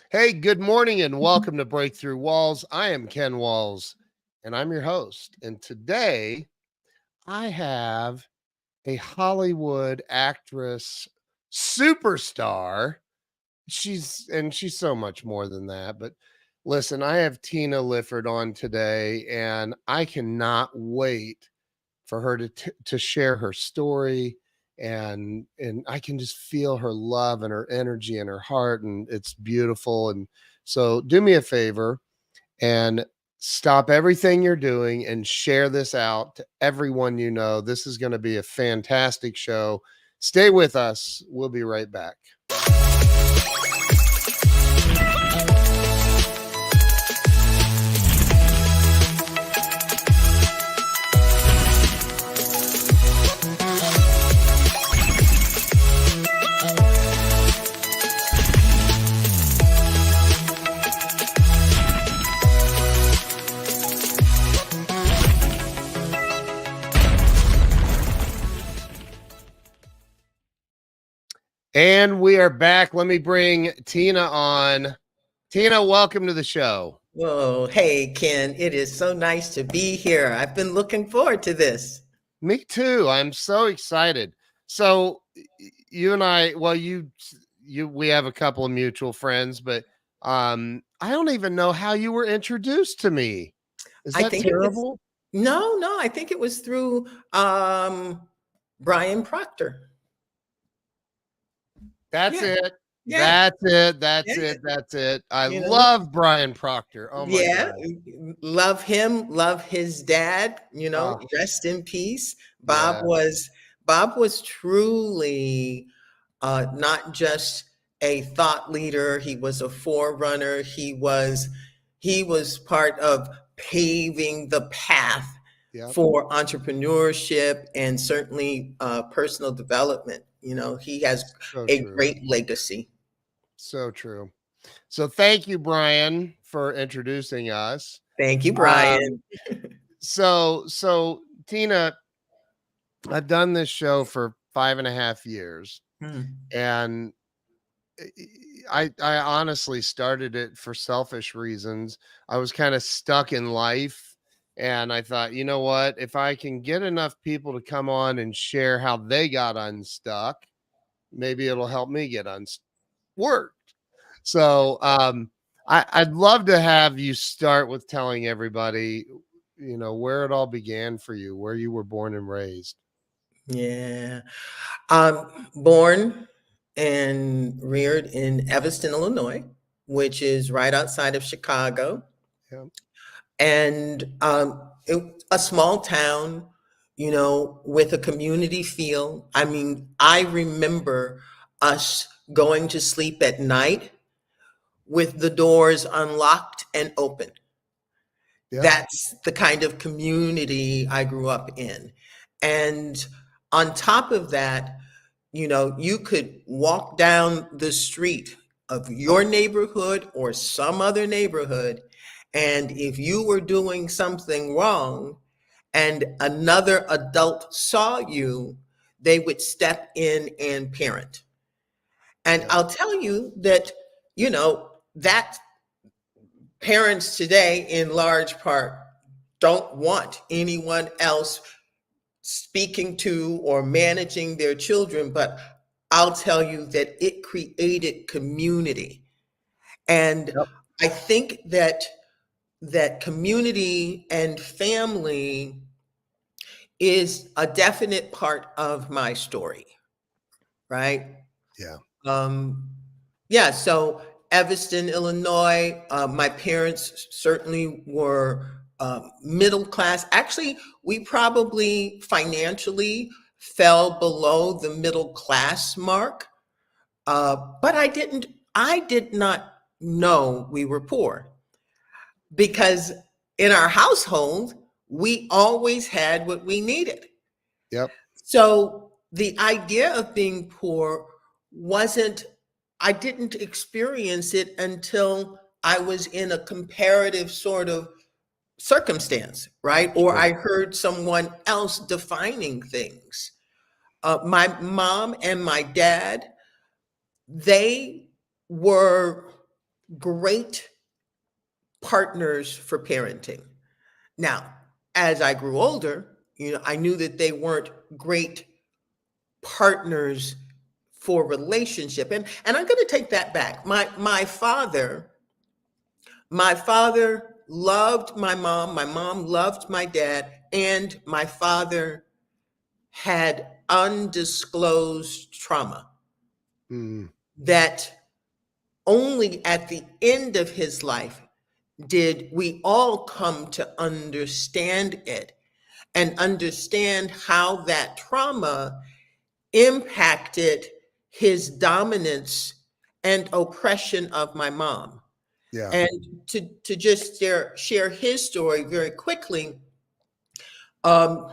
Hey, good morning and welcome to Breakthrough Walls. I am Ken Walls and I'm your host. And today I have a Hollywood actress superstar. She's so much more than that. But listen, I have Tina Lifford on today and I cannot wait for her to share her story, and I can just feel her love and her energy and her heart, and it's beautiful. And so do me a favor and stop everything you're doing and share this out to everyone you know. This is going to be a fantastic show. Stay with us. We'll be right back. And we are back. Let me bring Tina on. Tina, welcome to the show. Whoa, hey, Ken, it is so nice to be here. I've been looking forward to this. Me too. I'm so excited. So you and I, well, we have a couple of mutual friends, but I don't even know how you were introduced to me. Is I that think terrible? no, I think it was through Brian Proctor. That's Yeah, it. yeah, That's yeah. it. That's it. I You know, love Brian Proctor. Oh my yeah, God. love him, love his dad, Oh, rest in peace. yeah. Bob was truly not just a thought leader, he was a forerunner, he was part of paving the path Yep. for entrepreneurship and certainly personal development. He has So a true. great legacy. So true. So thank you, Brian, for introducing us. Thank you, Um, Brian. so Tina, I've done this show for 5.5 years, Hmm. and I honestly started it for selfish reasons. I was kind of stuck in life, and I thought, you know what? If I can get enough people to come on and share how they got unstuck, maybe it'll help me get unworked. So I'd love to have you start with telling everybody, where it all began for you, where you were born and raised. Yeah. Born and reared in Evanston, Illinois, which is right outside of Chicago. Yeah. And a small town, with a community feel. I mean, I remember us going to sleep at night with the doors unlocked and open. Yeah. That's the kind of community I grew up in. And on top of that, you could walk down the street of your neighborhood or some other neighborhood, and if you were doing something wrong and another adult saw you, they would step in and parent. And Yeah. I'll tell you that, that parents today, in large part, don't want anyone else speaking to or managing their children, but I'll tell you that it created community. And Yep. I think that community and family is a definite part of my story, right? Yeah. Um, yeah, so Evanston, Illinois, my parents certainly were middle class. Actually, we probably financially fell below the middle class mark, but I did not know we were poor because in our household, we always had what we needed. Yep. So the idea of being poor wasn't, I didn't experience it until I was in a comparative sort of circumstance, right? Or Sure. I heard someone else defining things. My mom and my dad, they were great partners for parenting. Now, as I grew older, I knew that they weren't great partners for relationship. And I'm going to take that back. My father loved my mom loved my dad, and my father had undisclosed trauma Mm, that only at the end of his life did we all come to understand it and understand how that trauma impacted his dominance and oppression of my mom. yeah. And to just share his story very quickly, um,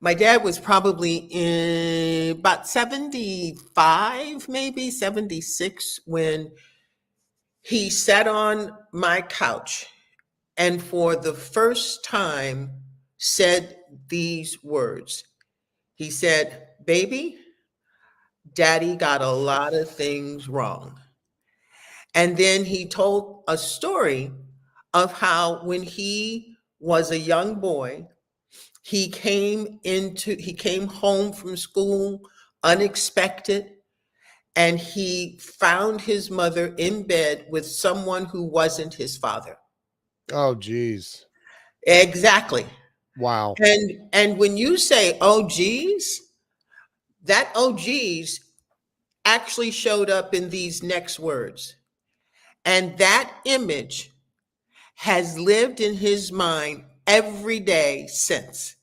my dad was probably in about 75, maybe 76, when he sat on my couch and for the first time said these words. He said, "Baby, Daddy got a lot of things wrong." And then he told a story of how when he was a young boy, he came home from school unexpected, and he found his mother in bed with someone who wasn't his father. Oh, geez. Exactly. Wow. And when you say, "Oh geez," that "oh geez" actually showed up in these next words. And that image has lived in his mind every day since.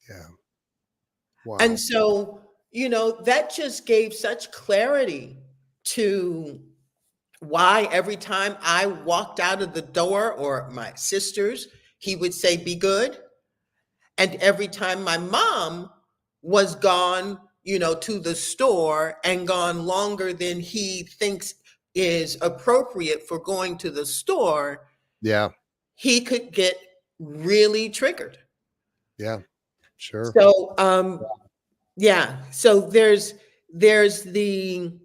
Yeah. Wow. And so, that just gave such clarity to why every time I walked out of the door, or my sisters, he would say, "Be good." And every time my mom was gone, to the store and gone longer than he thinks is appropriate for going to the store, Yeah. he could get really triggered. Yeah. Sure. So, yeah. So there's the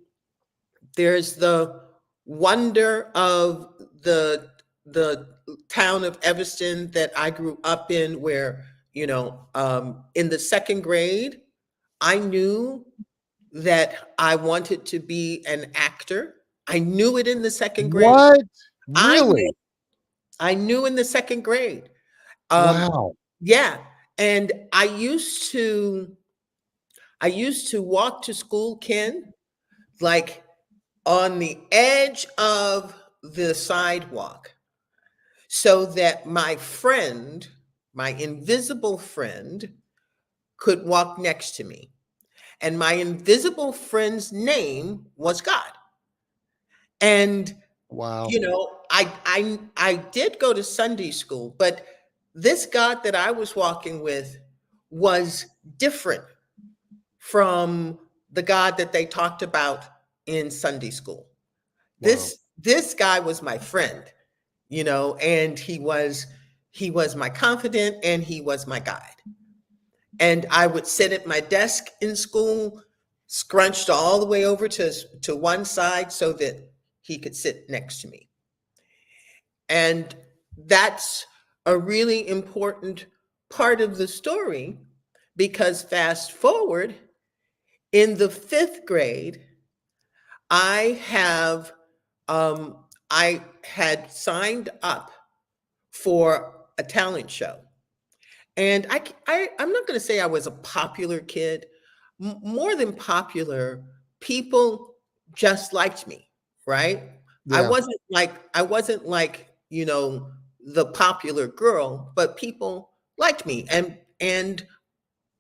there's the wonder of the town of Evanston that I grew up in, where in the second grade, I knew that I wanted to be an actor. I knew it in the second grade. What? I knew Really? I knew in the second grade. Um, Wow. yeah, and I used to walk to school, Ken, like on the edge of the sidewalk, so that my invisible friend, could walk next to me. And my invisible friend's name was God. And Wow. I did go to Sunday school, but this God that I was walking with was different from the God that they talked about in Sunday school. Wow. This guy was my friend, and he was my confidant, and he was my guide. And I would sit at my desk in school, scrunched all the way over to one side so that he could sit next to me. And that's a really important part of the story, because fast forward, in the fifth grade, I have I had signed up for a talent show. And I'm not going to say I was a popular kid. More than popular, people just liked me, right? I Yeah. wasn't like I wasn't like, the popular girl, but people liked me, and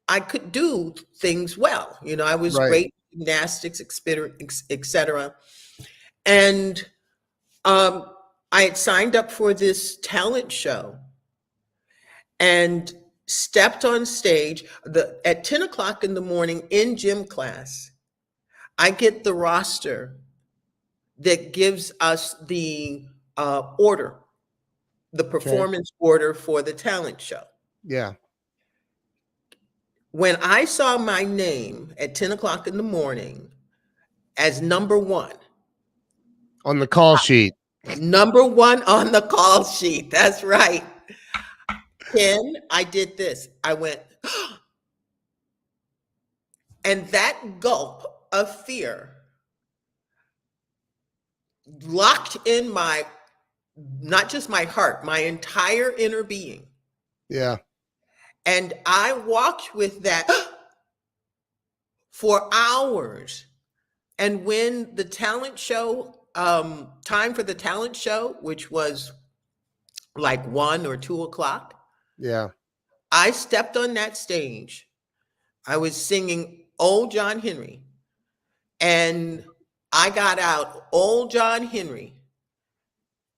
I could do things well. I was Right. great at gymnastics, etc. And I had signed up for this talent show and stepped on stage at 10 o'clock in the morning in gym class. I get the roster that gives us the order, the Okay. performance order for the talent show. Yeah. When I saw my name at 10 o'clock in the morning as number one, On the call sheet. Number one on the call sheet. That's right. Ken, I did this. I went, and that gulp of fear locked in my, not just my heart, my entire inner being. Yeah. And I walked with that for hours. And when the talent show, time for the talent show, which was like 1 or 2 o'clock, Yeah. I stepped on that stage. I was singing Old John Henry, and I got out Old John Henry.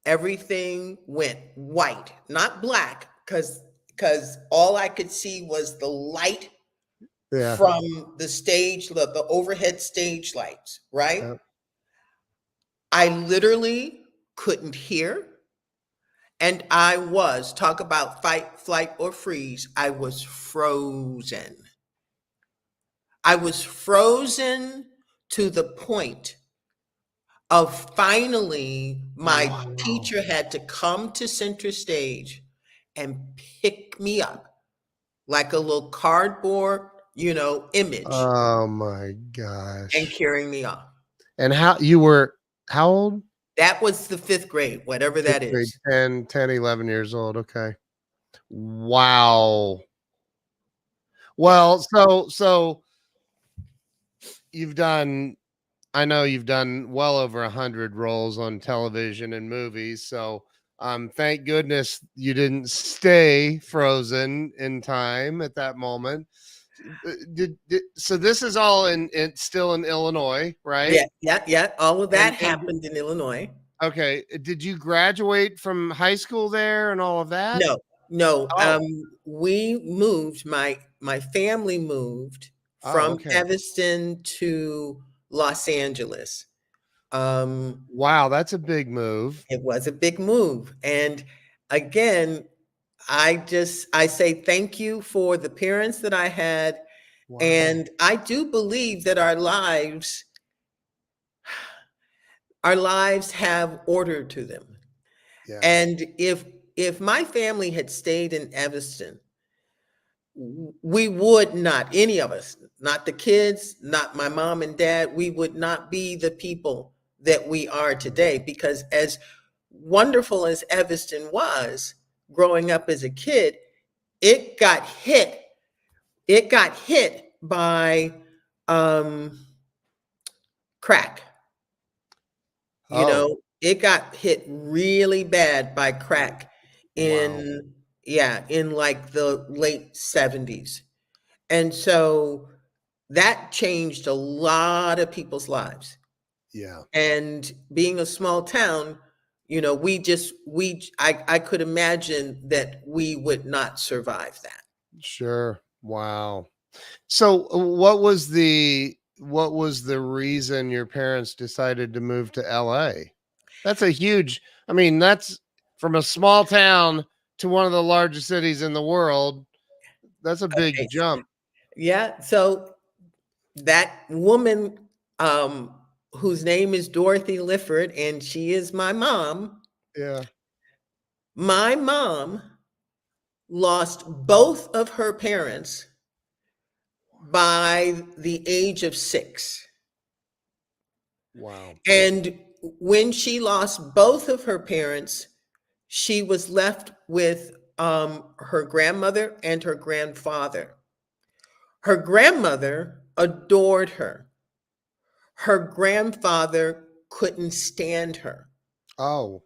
Everything went white, not black, because all I could see was the light Yeah. from the stage, the overhead stage lights, right? Yeah. I literally couldn't hear. And I was, talk about fight, flight, or freeze, I was frozen. I was frozen to the point of finally my Wow. teacher had to come to center stage and pick me up like a little cardboard, image, Oh my and gosh. carrying me off. And how old? That was the fifth grade, whatever Fifth that grade, is. 10, 11 years old. Okay. Wow. Yeah. Well, so you've done, I know you've done well over 100 roles on television and movies. So thank goodness you didn't stay frozen in time at that moment. So this is all still in Illinois, right? Yeah, yeah, yeah. All of that And happened in Illinois. okay, did you graduate from high school there and all of that? No, no. Oh, We moved. My family moved oh, from okay. Evanston to Los Angeles. Um, Wow, that's a big move. it was a big move, and again, I say thank you for the parents that I had, Wow. and I do believe that our lives have order to them. Yeah, And if my family had stayed in Evanston, we would not, any of us, not the kids, not my mom and dad, we would not be the people that we are today. Because as wonderful as Evanston was growing up as a kid, it got hit. It got hit by crack. oh, It got hit really bad by crack wow. in, yeah, in like the late 70s. And so that changed a lot of people's lives. Yeah, And being a small town, I could imagine that we would not survive that. sure. Wow. So what was the reason your parents decided to move to LA? That's a huge, I mean, that's from a small town to one of the largest cities in the world. That's a big Okay. jump. Yeah. So that woman, whose name is Dorothy Lifford, and she is Yeah. my mom lost both of her parents by the age of 6. Wow. And when she lost both of her parents, she was left with her grandmother and her grandfather. Her grandmother adored her. Her grandfather couldn't stand her. Oh,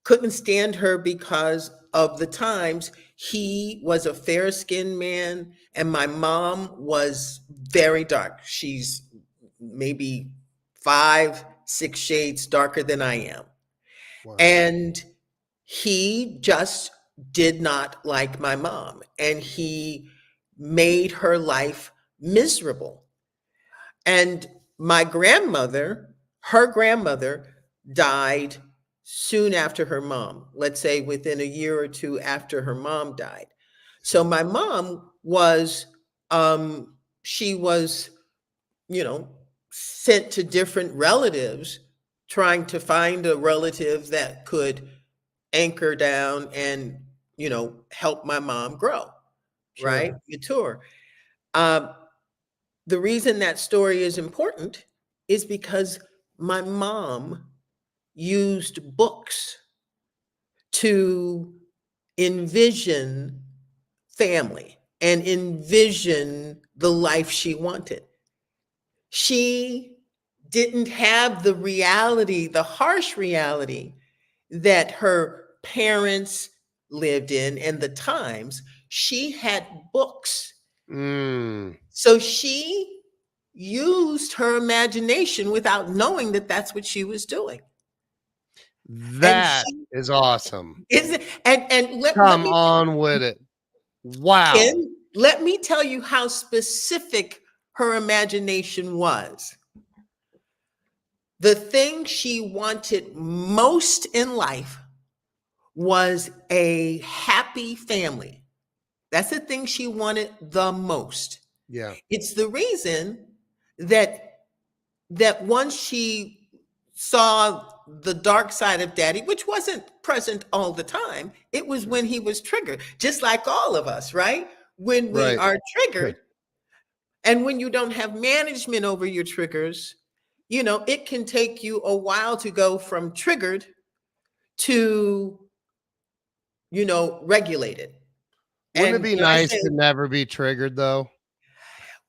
Couldn't stand her because of the times. He was a fair-skinned man, and my mom was very dark. She's maybe 5, 6 shades darker than I am. wow. And he just did not like my mom, and he made her life miserable. And her grandmother died soon after her mom, let's say within a year or two after her mom died. So my mom was, she was, you know, sent to different relatives trying to find a relative that could anchor down and, help my mom grow, right? Sure. Mature. Um, the reason that story is important is because my mom used books to envision family and envision the life she wanted. She didn't have the reality, the harsh reality that her parents lived in and the times. She had books. Mm, So she used her imagination without knowing that that's what she was doing. And that she is awesome. is, and let Come me, on with it. Wow. Ken, let me tell you how specific her imagination was. The thing she wanted most in life was a happy family. That's the thing she wanted the most. Yeah. It's the reason that once she saw the dark side of daddy, which wasn't present all the time, it was when he was triggered, just like all of us, right? When we Right. are triggered, and when you don't have management over your triggers, it can take you a while to go from triggered to, regulated. Wouldn't it And be I nice say, to never be triggered though?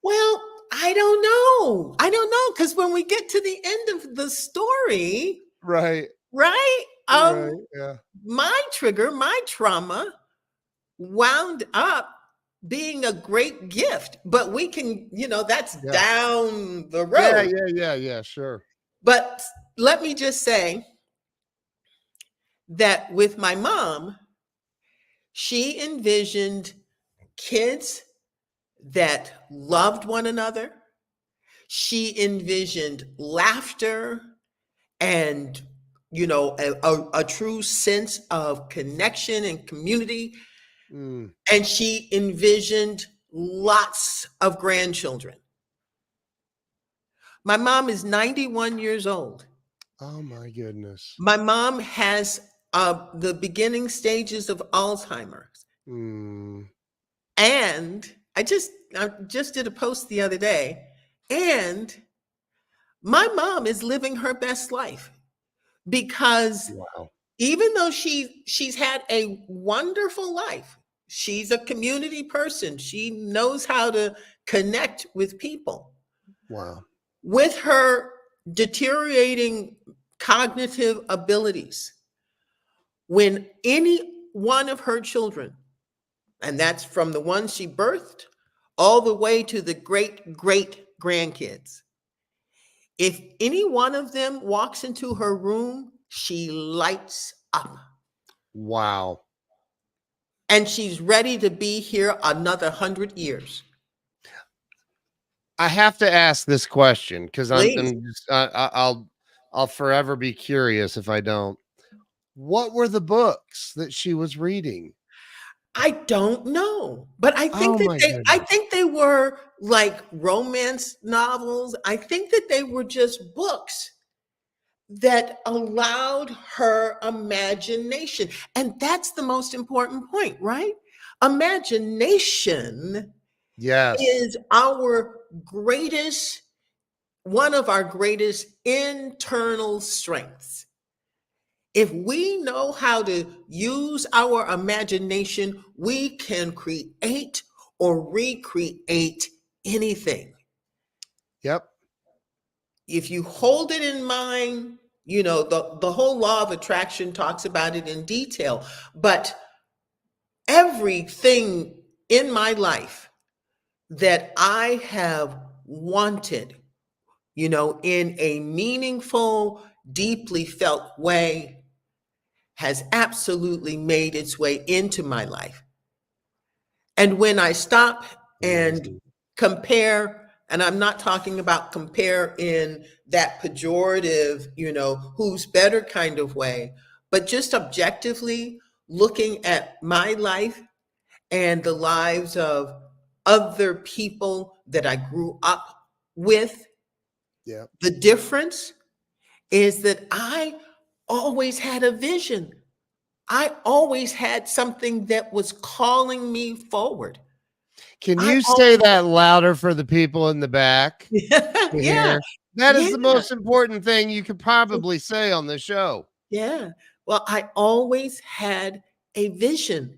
well, I don't know. I don't know. Because when we get to the end of the story, Right. right? Right. Yeah. My trigger, my trauma wound up being a great gift. But we can, that's Yeah. down the Yeah. road. Yeah. Yeah. Yeah. Sure. But let me just say that with my mom, she envisioned kids that loved one another. She envisioned laughter and, a true sense of connection and community. Mm. And she envisioned lots of grandchildren. My mom is 91 years old. Oh my goodness. My mom has the beginning stages of Alzheimer's. Mm. And I just did a post the other day, and my mom is living her best life because Wow. even though she's had a wonderful life, she's a community person. She knows how to connect with people. Wow. With her deteriorating cognitive abilities, when any one of her children, and that's from the ones she birthed all the way to the great great grandkids, if any one of them walks into her room, she lights up. Wow. And she's ready to be here another 100 years. I have to ask this question because Please. I'm just, I'll forever be curious if I don't. What were the books that she was reading? I don't know, but Oh my I goodness. think they were like romance novels. I think that they were just books that allowed her imagination. And that's the most important point, right? Imagination Yes. is our greatest, one of our greatest internal strengths. If we know how to use our imagination, we can create or recreate anything. Yep. If you hold it in mind, the whole law of attraction talks about it in detail. But everything in my life that I have wanted, in a meaningful, deeply felt way, has absolutely made its way into my life. And when I stop and Amazing. compare, and I'm not talking about compare in that pejorative, who's better kind of way, but just objectively looking at my life and the lives of other people that I grew up with, Yep. the difference is that I always had a vision. I always had something that was calling me forward. Can I you say always, that louder for the people in the back to yeah, hear? That is yeah, the most important thing you could probably say on the show. yeah. Well, I always had a vision.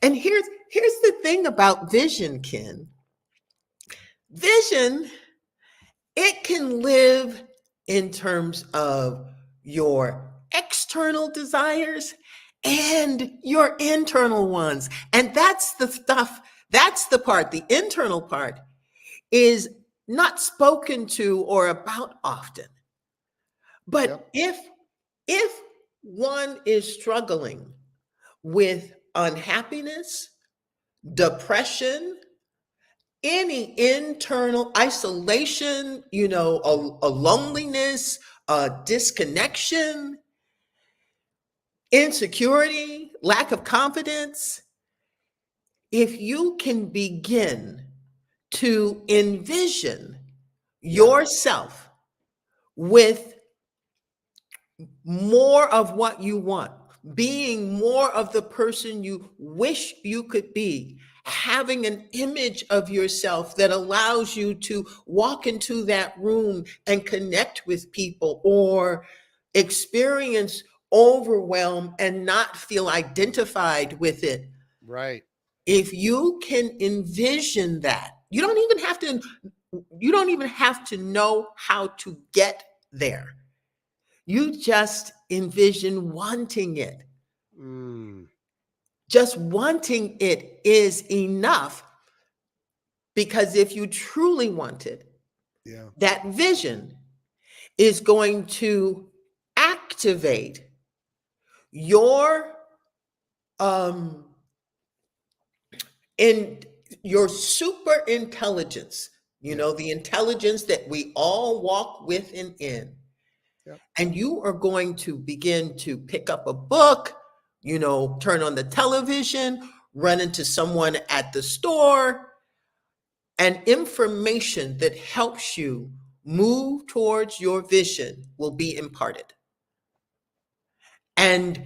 And here's the thing about vision, Ken. Vision, it can live in terms of your external desires and your internal ones. And that's the stuff, that's the part, the internal part is not spoken to or about often. Yep. But if one is struggling with unhappiness, depression, any internal isolation, a loneliness, a disconnection, insecurity, lack of confidence, if you can begin to envision Yeah. yourself with more of what you want, being more of the person you wish you could be, having an image of yourself that allows you to walk into that room and connect with people or experience overwhelm and not feel identified with it. Right. If you can envision that, you don't even have to know how to get there. You just envision wanting it. Mm, Just wanting it is enough, because if you truly want it, yeah. that vision is going to activate your um in your super intelligence, Yeah. the intelligence that we all walk with and in. Yep. And you are going to begin to pick up a book, turn on the television, run into someone at the store, and information that helps you move towards your vision will be imparted. And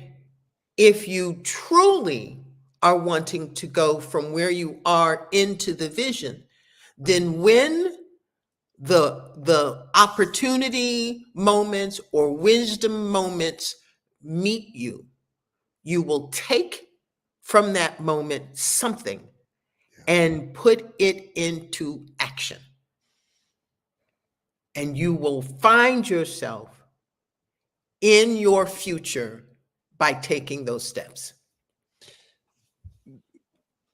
if you truly are wanting to go from where you are into the vision, then when the opportunity moments or wisdom moments meet you, you will take from that moment something Yeah. and put it into action. And you will find yourself in your future by taking those steps.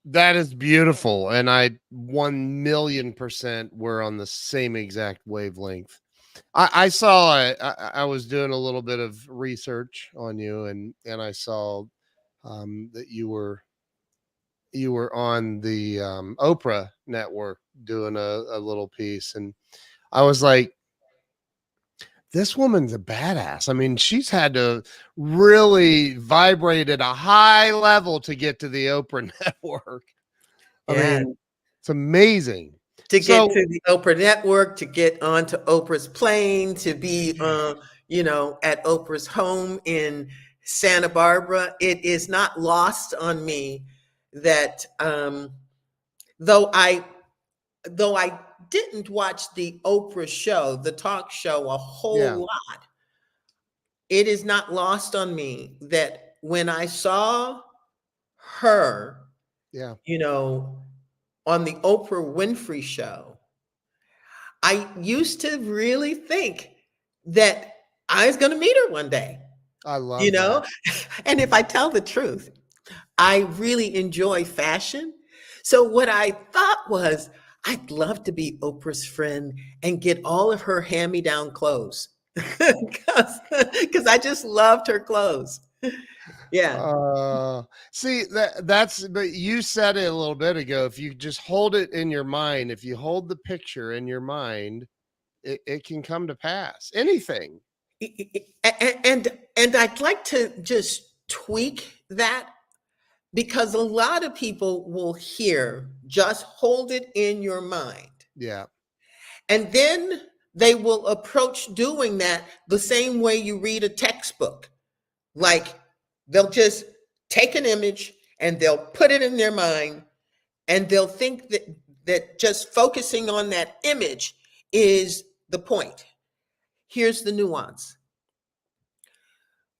That is beautiful. And I 1,000,000% were on the same exact wavelength. I saw I was doing a little bit of research on you, and I saw that you were on the Oprah network doing a little piece, and I was like, this woman's a badass. I mean, she's had to really vibrate at a high level to get to the Oprah network. I Yeah. mean, it's amazing. To get So to the Oprah network, to get onto Oprah's plane, to be, at Oprah's home in Santa Barbara, it is not lost on me that though I didn't watch the Oprah show, the talk show, a yeah, whole lot, it is not lost on me that when I saw her, yeah, you know, on the Oprah Winfrey show, I used to really think that I was going to meet her one day, I you love know? that. And if I tell the truth, I really enjoy fashion. So what I thought was, I'd love to be Oprah's friend and get all of her hand-me-down clothes because I just loved her clothes. Yeah. Uh, See that's but you said it a little bit ago. If you just hold it in your mind, if you hold the picture in your mind, it can come to pass. Anything. And I'd like to just tweak that, because a lot of people will hear just hold it in your mind. Yeah. And then they will approach doing that the same way you read a textbook. Like they'll just take an image and they'll put it in their mind, and they'll think that just focusing on that image is the point. Here's the nuance.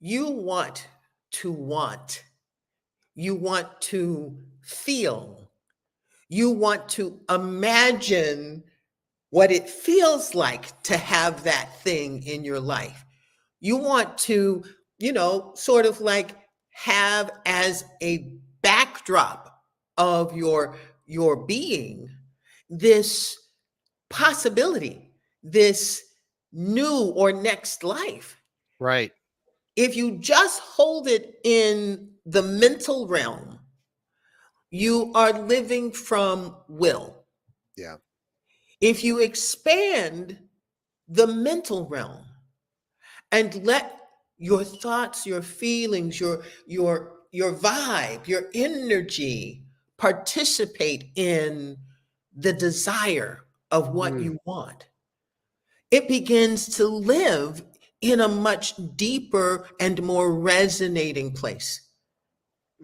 You want to want. You want to feel. You want to imagine what it feels like to have that thing in your life. You want to, sort of like have as a backdrop of your being this possibility, this new or next life. Right. If you just hold it in the mental realm, you are living from will. Yeah. If you expand the mental realm and let your thoughts, your feelings, your vibe, your energy participate in the desire of what Mm, you want, it begins to live in a much deeper and more resonating place.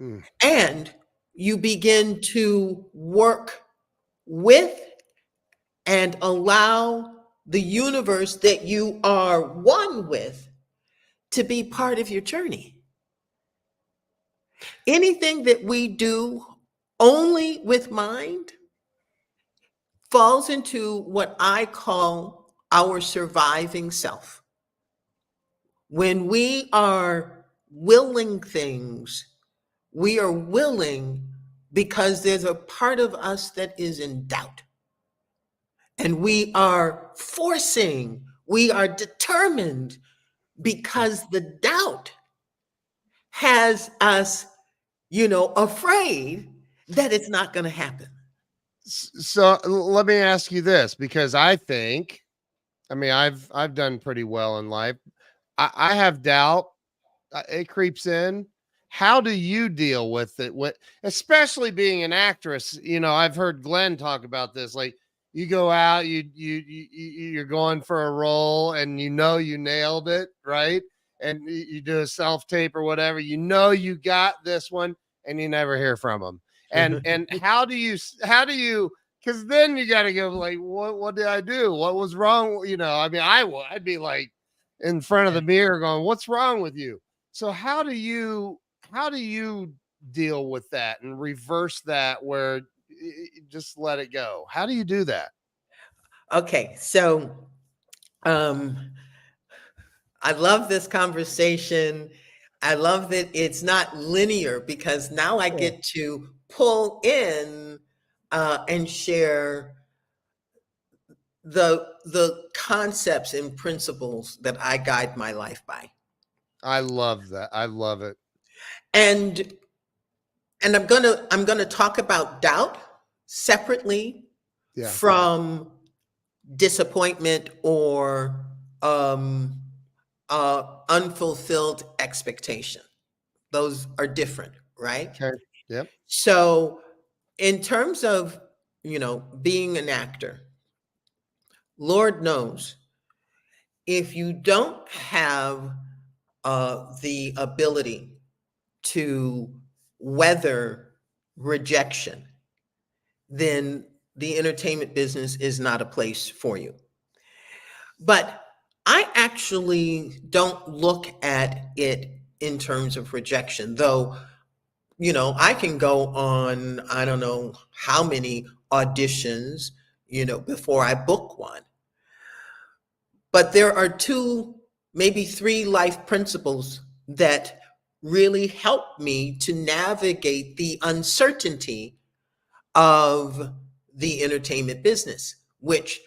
mm. And you begin to work with and allow the universe that you are one with to be part of your journey. Anything that we do only with mind falls into what I call our surviving self. When we are willing things, we are willing because there's a part of us that is in doubt. And we are forcing, we are determined because the doubt has us, afraid that it's not going to happen. So let me ask you this, because I've done pretty well in life. I have doubt. It creeps in. How do you deal with it? Especially being an actress, I've heard Glenn talk about this. Like, you go out, you're going for a role, and you nailed it, right? And you do a self tape or whatever. You got this one, and you never hear from them. And how do you? Because then you got to go like, what did I do? What was wrong? I'd be like in front of the mirror going, what's wrong with you? So how do you deal with that and reverse that, where just let it go? How do you do that? Okay, so um, I love this conversation. I love that it's not linear because now I Yeah. get to pull in and share the concepts and principles that I guide my life by. I love that. I love it. And I'm gonna talk about doubt separately Yeah. from disappointment or unfulfilled expectation. Those are different, right? Okay. Yep. So, in terms of being an actor, Lord knows if you don't have the ability to weather rejection, then the entertainment business is not a place for you. But I actually don't look at it in terms of rejection, though, I can go on, I don't know how many auditions, before I book one. But there are two, maybe three life principles that really help me to navigate the uncertainty of the entertainment business, which,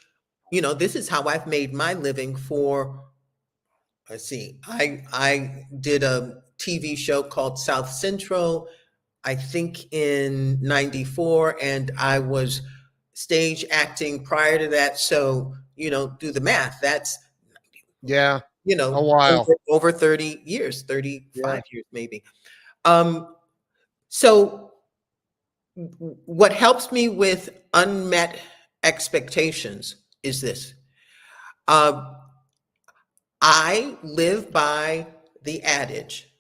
this is how I've made my living for, let's see, I did a TV show called South Central, I think in 94, and I was stage acting prior to that. So, do the math. That's, Yeah. A while. over 30 years, Yeah. 35 years maybe. So what helps me with unmet expectations is this. Uh, I live by the adage.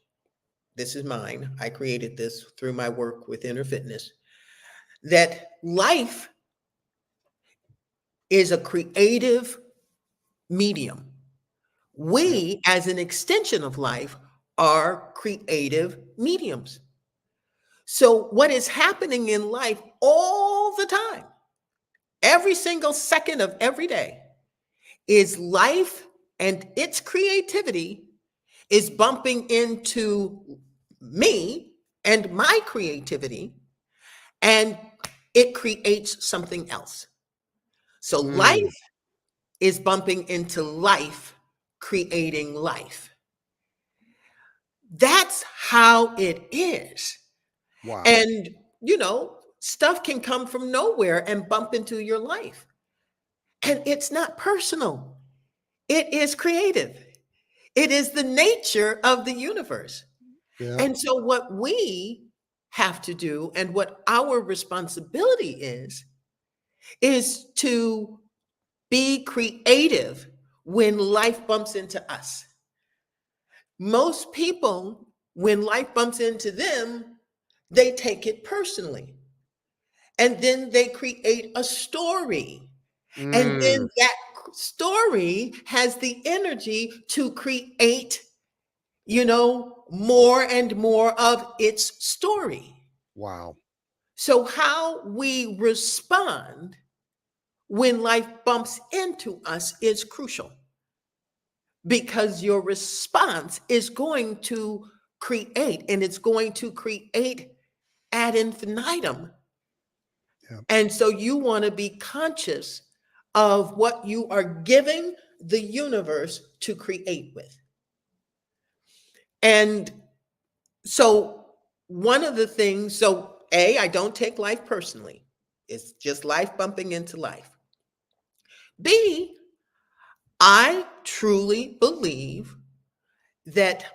This is mine. I created this through my work with Inner Fitness, that life is a creative medium. Yep. We, as an extension of life, are creative mediums. So, what is happening in life all the time, every single second of every day, is life and its creativity is bumping into me and my creativity, and it creates something else. So, Mm, life is bumping into life, creating life. That's how it is. wow. And, stuff can come from nowhere and bump into your life. And it's not personal, it is creative. It is the nature of the universe. Yep. And so, what we have to do and what our responsibility is to be creative when life bumps into us. Most people, when life bumps into them, they take it personally. And then they create a story. And Mm, then that story has the energy to create, more and more of its story. wow. So, how we respond when life bumps into us is crucial, because your response is going to create, and it's going to create ad infinitum. Yep. And so you want to be conscious of what you are giving the universe to create with. And so, one of the things, so A, I don't take life personally. It's just life bumping into life. B, I truly believe that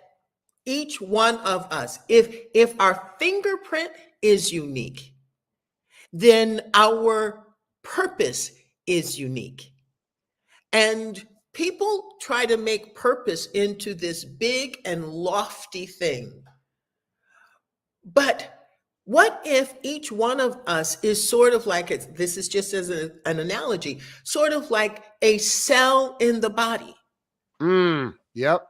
each one of us, if our fingerprint is unique, then our purpose is unique. And people try to make purpose into this big and lofty thing. But what if each one of us is sort of like, this is just as an analogy, sort of like a cell in the body? Yep.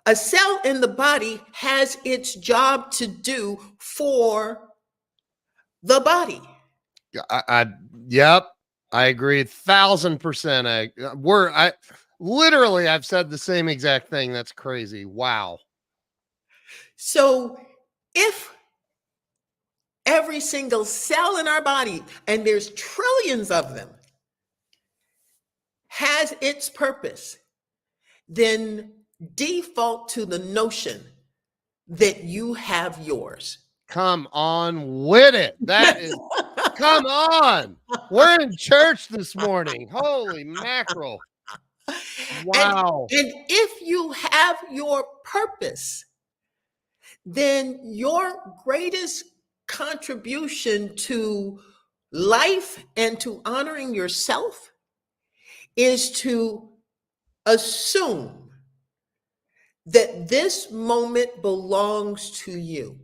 A cell in the body has its job to do for the body. I yep. I agree 1000%. I literally I've said the same exact thing. That's crazy. Wow. So if every single cell in our body, and there's trillions of them, has its purpose, then default to the notion that you have yours. Come on with it. That is come on. We're in church this morning. Holy mackerel. and Wow. and if you have your purpose, then your greatest contribution to life and to honoring yourself is to assume that this moment belongs to you,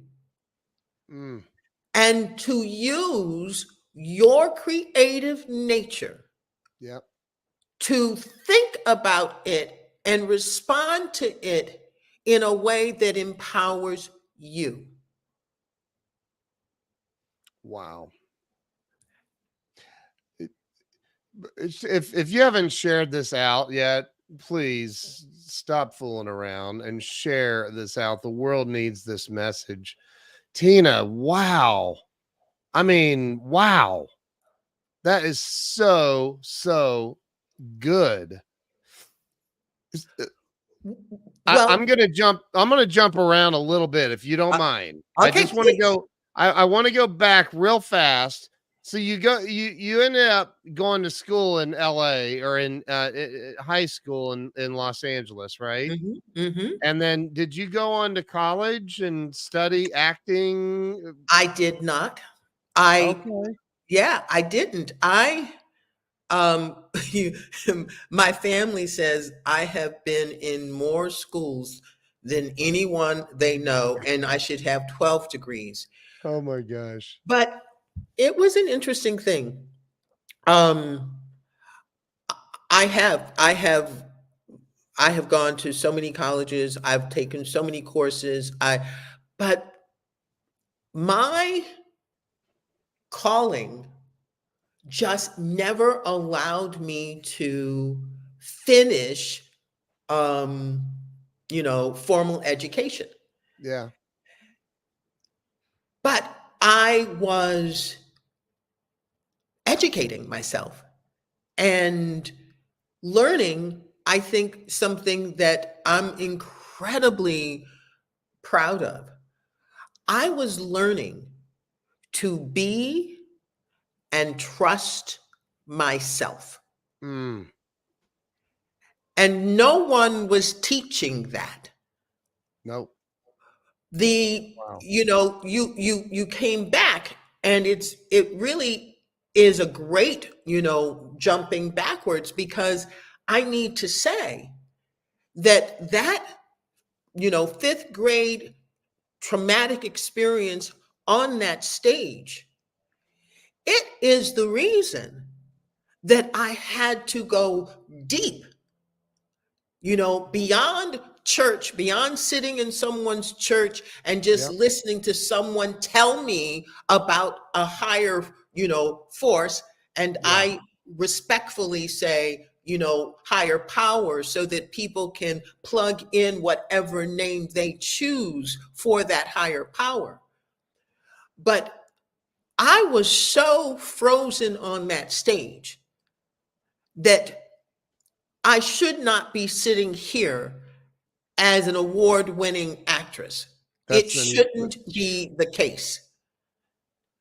Mm, and to use your creative nature yep. to think about it and respond to it in a way that empowers you. Wow. If you haven't shared this out yet, please stop fooling around and share this out. The world needs this message. Tina, wow. I mean, wow. That is so good. I'm Well, gonna jump around a little bit if you don't uh, mind. I okay, just want to please. go, I want to go back real fast. So you ended up going to school in LA or in high school in Los Angeles, right? Mhm, mhm. And then did you go on to college and study acting? I did not. I Okay. Yeah, I didn't. I you, my family says I have been in more schools than anyone they know, and I should have 12 degrees. Oh my gosh. But it was an interesting thing. Um, I have, I have, I have gone to so many colleges. I've taken so many courses. But my calling just never allowed me to finish, um, formal education. Yeah. But I was educating myself and learning, I think, something that I'm incredibly proud of. I was learning to be and trust myself. Mm. And no one was teaching that. Nope. The Wow. you came back, and it really is a great, jumping backwards, because I need to say that fifth grade traumatic experience on that stage, it is the reason that I had to go deep, beyond church, beyond sitting in someone's church and just Yep. listening to someone tell me about a higher, force. And Yeah. I respectfully say, higher power, so that people can plug in whatever name they choose for that higher power. But I was so frozen on that stage that I should not be sitting here as an award-winning actress. It That's an shouldn't be the case.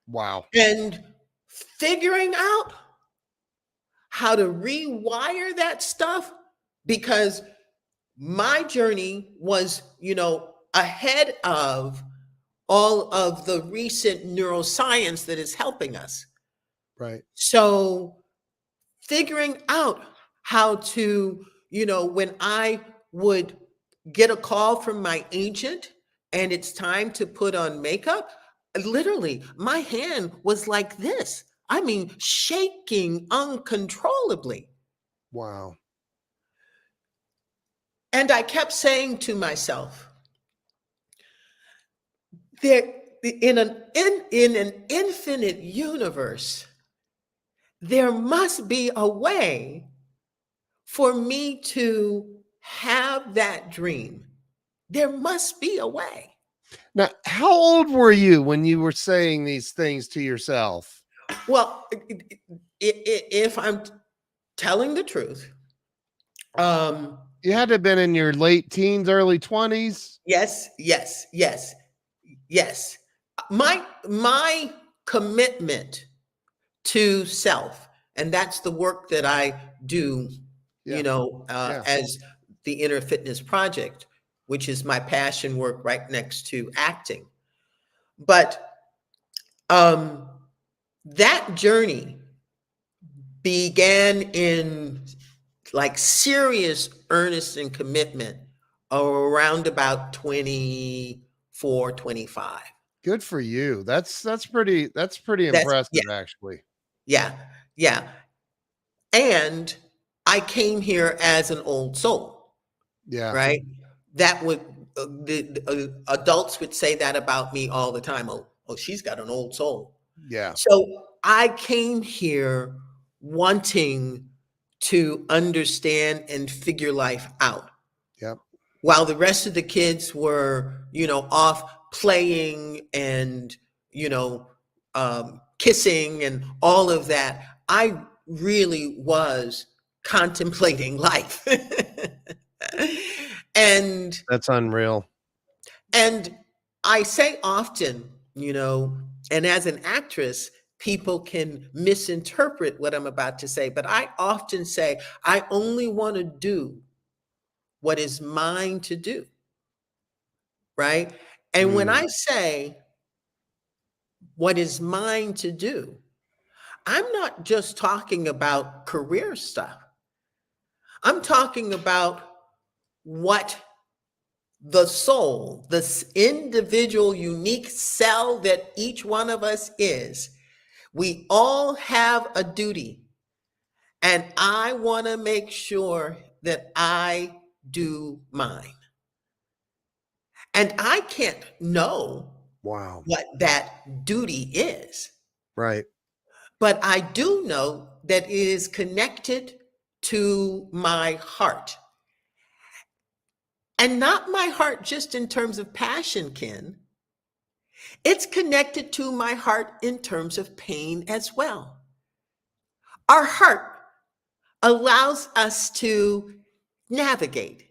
wow. And figuring out how to rewire that stuff, because my journey was, ahead of all of the recent neuroscience that is helping us. Right. So figuring out how to, when I would get a call from my agent and it's time to put on makeup, literally my hand was like this. I mean, shaking uncontrollably. Wow. And I kept saying to myself, there in an infinite universe, there must be a way for me to have that dream. There must be a way. Now, how old were you when you were saying these things to yourself? Well, if I'm telling the truth, um, You had to have been in your late teens, early 20s. yes, yes, yes, yes. My commitment to self, and that's the work that I do, Yeah. Yeah. as the Inner Fitness Project, which is my passion work right next to acting. But um, that journey began in like serious earnest and commitment around about 24, 25. Good for you. That's pretty That's Yeah, impressive, actually. yeah, yeah. And I came here as an old soul, Yeah. right? That would the adults would say that about me all the time. Oh, she's got an old soul. Yeah. So I came here wanting to understand and figure life out, Yep. while the rest of the kids were, off playing and, kissing and all of that. I really was contemplating life. and That's unreal. and I say often, and as an actress, people can misinterpret what I'm about to say, but I often say, I only want to do what is mine to do, right? And when Mm. I say what is mine to do, I'm not just talking about career stuff. I'm talking about what the soul, this individual, unique cell that each one of us is. We all have a duty. And I want to make sure that I do mine. And I can't know Wow. what that duty is, Right. but I do know that it is connected to my heart. And not my heart just in terms of passion, Ken. It's connected to my heart in terms of pain as well. Our heart allows us to navigate.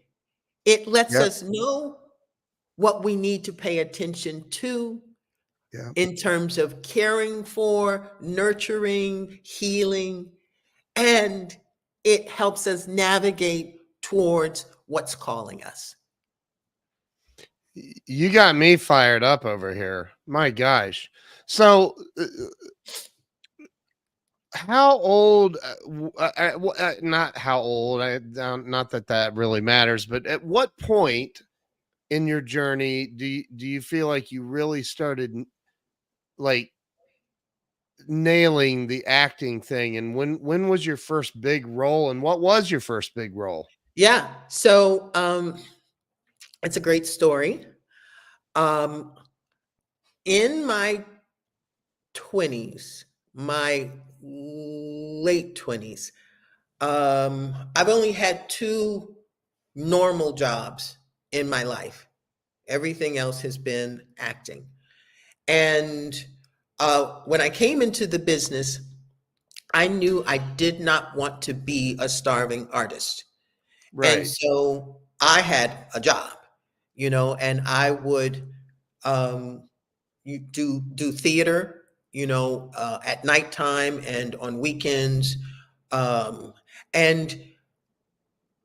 It lets Yep. us know what we need to pay attention to Yep. in terms of caring for, nurturing, healing, and it helps us navigate towards what's calling us. You got me fired up over here. My gosh. So, how old? Not how old. Not that that really matters, but at what point in your journey do you feel like you really started like nailing the acting thing? And when was your first big role? And what was your first big role? Yeah, so it's a great story. Um, in my 20s, my late 20s, I've only had two normal jobs in my life. Everything else has been acting. And when I came into the business, I knew I did not want to be a starving artist. And Right. so I had a job, and I would do theater, at nighttime and on weekends. Um, and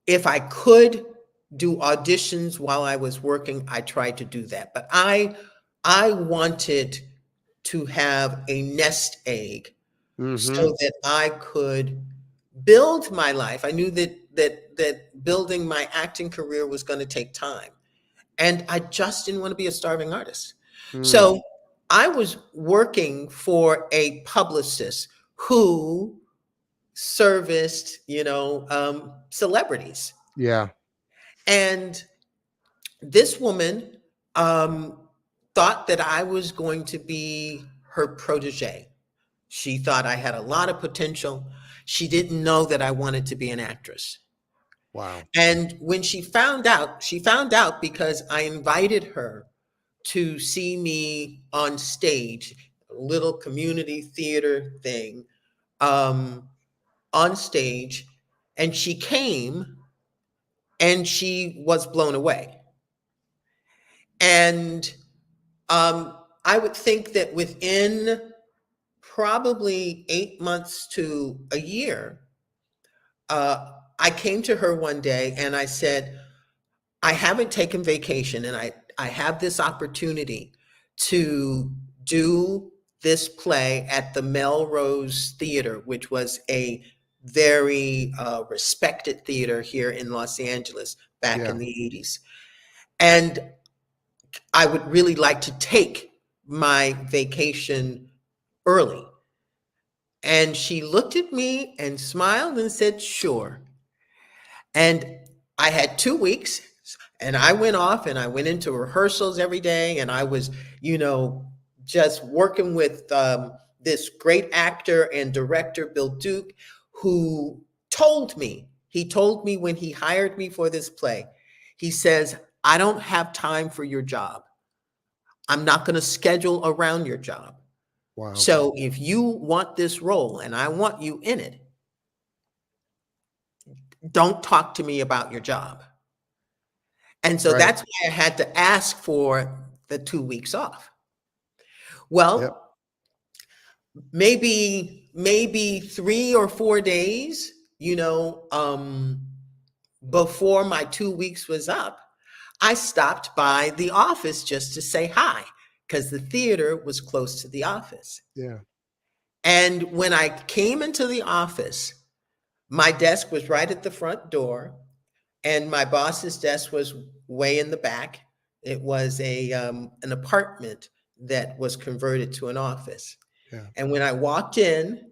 if I could do auditions while I was working, I tried to do that. But I wanted to have a nest egg Mm-hmm. so that I could build my life. I knew that building my acting career was going to take time. And I just didn't want to be a starving artist. Mm. So I was working for a publicist who serviced, celebrities. Yeah. And this woman um, thought that I was going to be her protege. She thought I had a lot of potential. She didn't know that I wanted to be an actress. Wow. And when she found out because I invited her to see me on stage, a little community theater thing, on stage, and she came and she was blown away. And I would think that within probably 8 months to a year, I came to her one day and I said, I haven't taken vacation and I have this opportunity to do this play at the Melrose Theater, which was a very respected theater here in Los Angeles back Yeah. in the 80s. And I would really like to take my vacation early. And she looked at me and smiled and said, sure. And I had 2 weeks and I went off and I went into rehearsals every day. And I was, just working with this great actor and director, Bill Duke, who he told me when he hired me for this play, he says, I don't have time for your job. I'm not going to schedule around your job. Wow. So if you want this role and I want you in it, don't talk to me about your job. And so Right. that's why I had to ask for the 2 weeks off. Yep. Well, maybe 3 or 4 days, before my 2 weeks was up, I stopped by the office just to say hi because the theater was close to the office. Yeah. And when I came into the office, my desk was right at the front door, and my boss's desk was way in the back. It was an apartment that was converted to an office. Yeah. And when I walked in,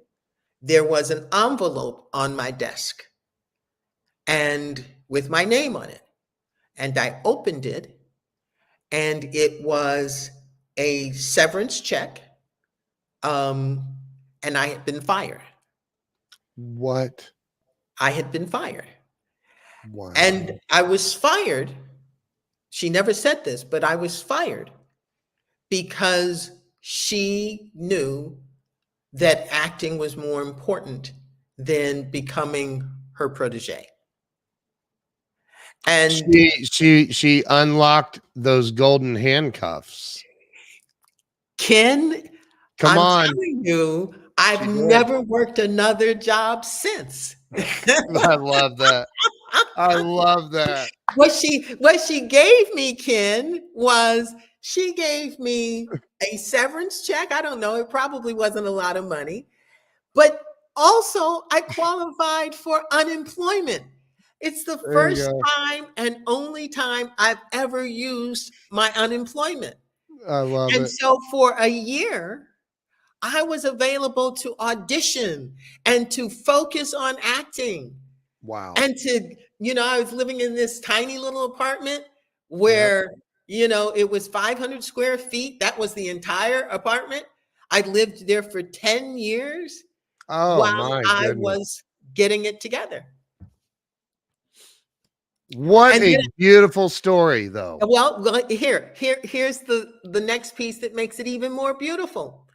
there was an envelope on my desk and with my name on it. And I opened it, and it was a severance check. And I had been fired. What? I had been fired. Wow. And I was fired. She never said this, but I was fired because she knew that acting was more important than becoming her protege. And she unlocked those golden handcuffs. Ken, Come I'm on. telling you, I've She did. never worked another job since. I love that. I love that. What she gave me, Ken, was she gave me a severance check. I don't know, it probably wasn't a lot of money, but also I qualified for unemployment. It's the There you first go. time and only time I've ever used my unemployment. I love And it. so for a year, I was available to audition and to focus on acting. Wow. And to, I was living in this tiny little apartment Yep. where, it was 500 square feet. That was the entire apartment. I lived there for 10 years Oh while my I goodness. was getting it together. What And a then, beautiful story, though. well, here's the next piece that makes it even more beautiful.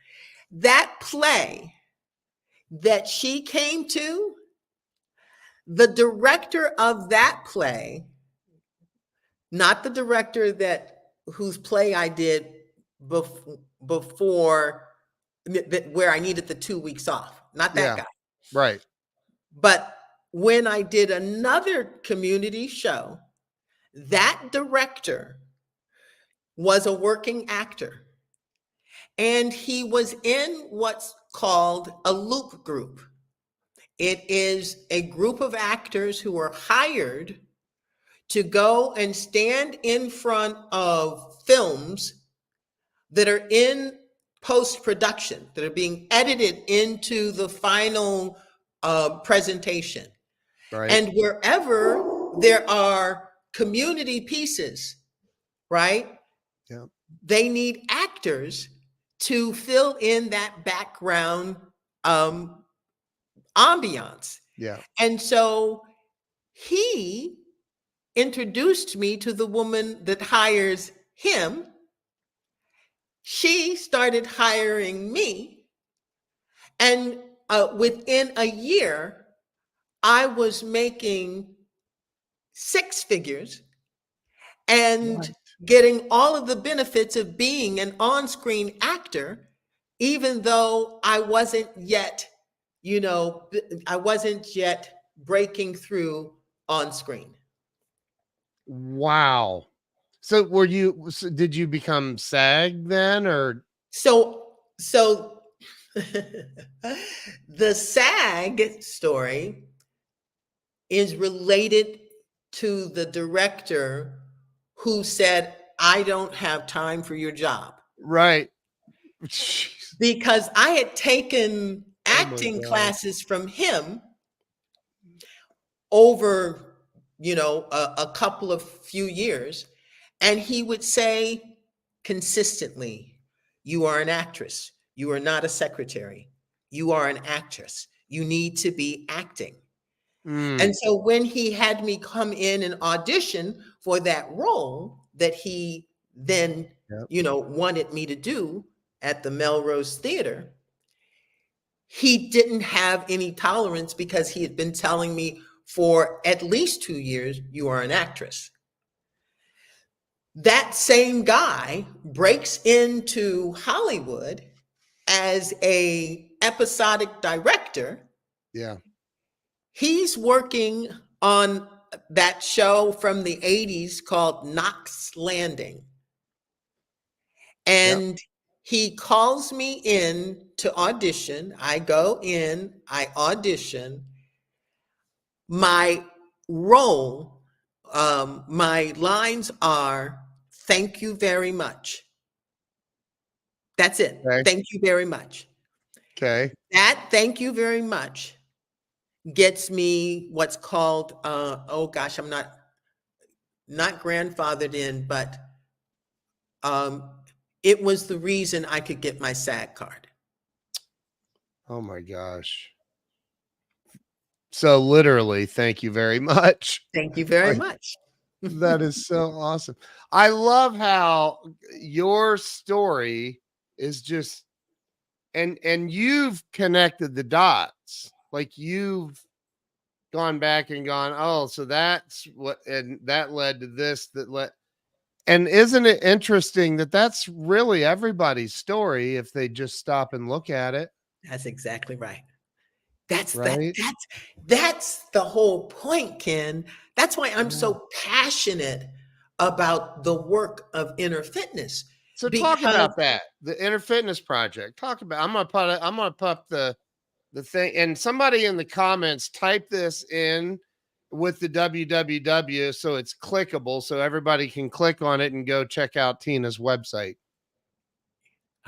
That play that she came to, the director of that play, not the director whose play I did before, where I needed the 2 weeks off, not that Yeah. guy. Right. But when I did another community show, that director was a working actor, and he was in what's called a loop group. It is a group of actors who are hired to go and stand in front of films that are in post-production, that are being edited into the final presentation. Right. And wherever there are community pieces, right? Yeah. They need actors to fill in that background ambiance. Yeah. And so he introduced me to the woman that hires him. She started hiring me. And within a year, I was making 6 figures and Right. getting all of the benefits of being an on-screen actor, even though I wasn't yet, breaking through on screen. Wow. So did you become SAG then, or? So the SAG story is related to the director who said, I don't have time for your job. Right. Jeez. Because I had taken acting God. classes from him over, a couple of few years. And he would say consistently, you are an actress. You are not a secretary. You are an actress. You need to be acting. And so when he had me come in and audition for that role that he then, Yep. wanted me to do at the Melrose Theater, he didn't have any tolerance because he had been telling me for at least 2 years, you are an actress. That same guy breaks into Hollywood as a episodic director. Yeah. He's working on that show from the 80s called Knox Landing. And he calls me in to audition. I go in, I audition. My role, my lines are, "Thank you very much." That's it. Okay. Thank you very much. Okay. That "thank you very much" gets me what's called, oh gosh, I'm not grandfathered in, but um, it was the reason I could get my SAG card. Oh my gosh. So literally, thank you very much. Thank you very Like, much. that is so awesome. I love how your story is just and you've connected the dots. Like you've gone back and gone, oh, so that's what, and that led to this, that led. And isn't it interesting that that's really everybody's story if they just stop and look at it, That's exactly right. right? That's the whole point, Ken. That's why I'm Yeah. so passionate about the work of inner fitness, So talk because about that, the Inner Fitness Project. Talk about. I'm gonna put up the thing, and somebody in the comments type this in with the www so it's clickable, so everybody can click on it and go check out Tina's website.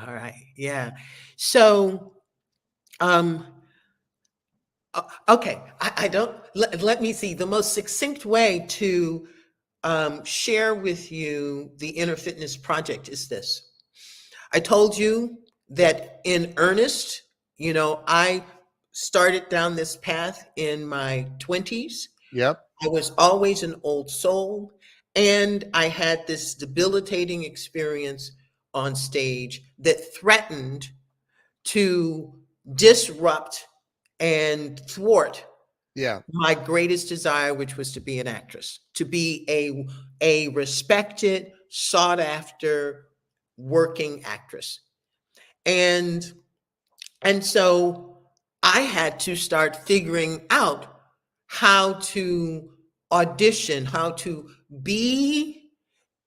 all right, yeah. So, um, okay, I don't, let me see. The most succinct way to share with you the Inner Fitness Project is this. I told you that in earnest, I started down this path in my 20s. Yep. I was always an old soul, and I had this debilitating experience on stage that threatened to disrupt and thwart Yeah. my greatest desire, which was to be an actress, to be a respected, sought after working actress. And and so I had to start figuring out how to audition, how to be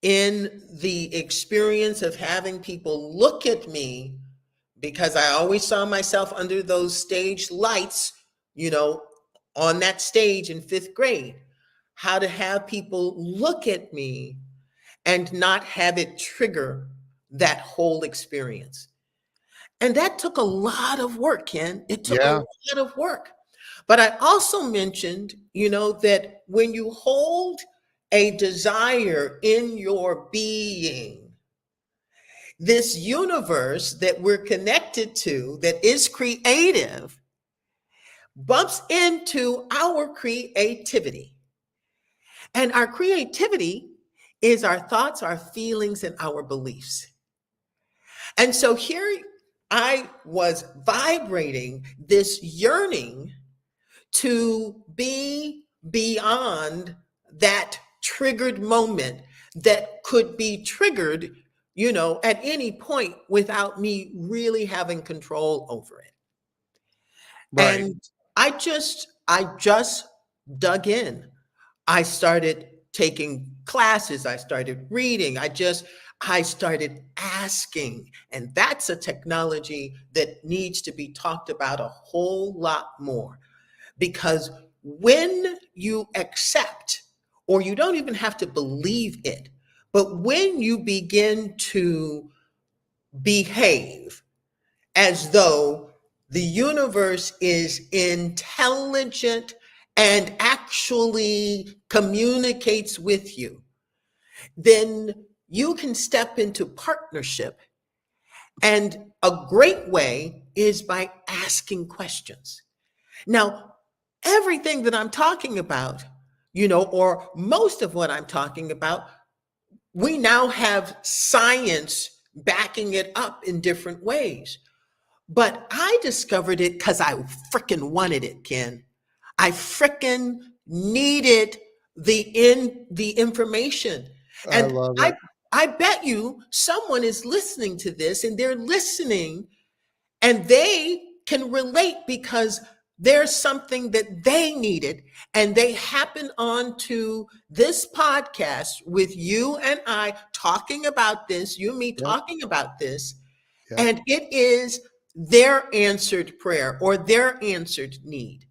in the experience of having people look at me, because I always saw myself under those stage lights, you know, on that stage in fifth grade. How to have people look at me and not have it trigger that whole experience. And that took a lot of work, Ken. It took a Yeah. lot of work. But I also mentioned, that when you hold a desire in your being, this universe that we're connected to, that is creative, bumps into our creativity. And our creativity is our thoughts, our feelings, and our beliefs. And so here I was vibrating this yearning to be beyond that triggered moment that could be triggered, at any point without me really having control over it. Right. And I just dug in. I started taking classes, I started reading, I started asking. And that's a technology that needs to be talked about a whole lot more. Because when you accept, or you don't even have to believe it, but when you begin to behave as though the universe is intelligent and actually communicates with you, then you can step into partnership. And a great way is by asking questions. Now, everything that I'm talking about, or most of what I'm talking about, we now have science backing it up in different ways. But I discovered it because I freaking wanted it, Ken. I freaking needed the information. I And love I it. I bet you someone is listening to this, and they're listening and they can relate because there's something that they needed, and they happen on to this podcast with you and I talking about this, you and me Yep. talking about this, Yep. And it is their answered prayer or their answered need.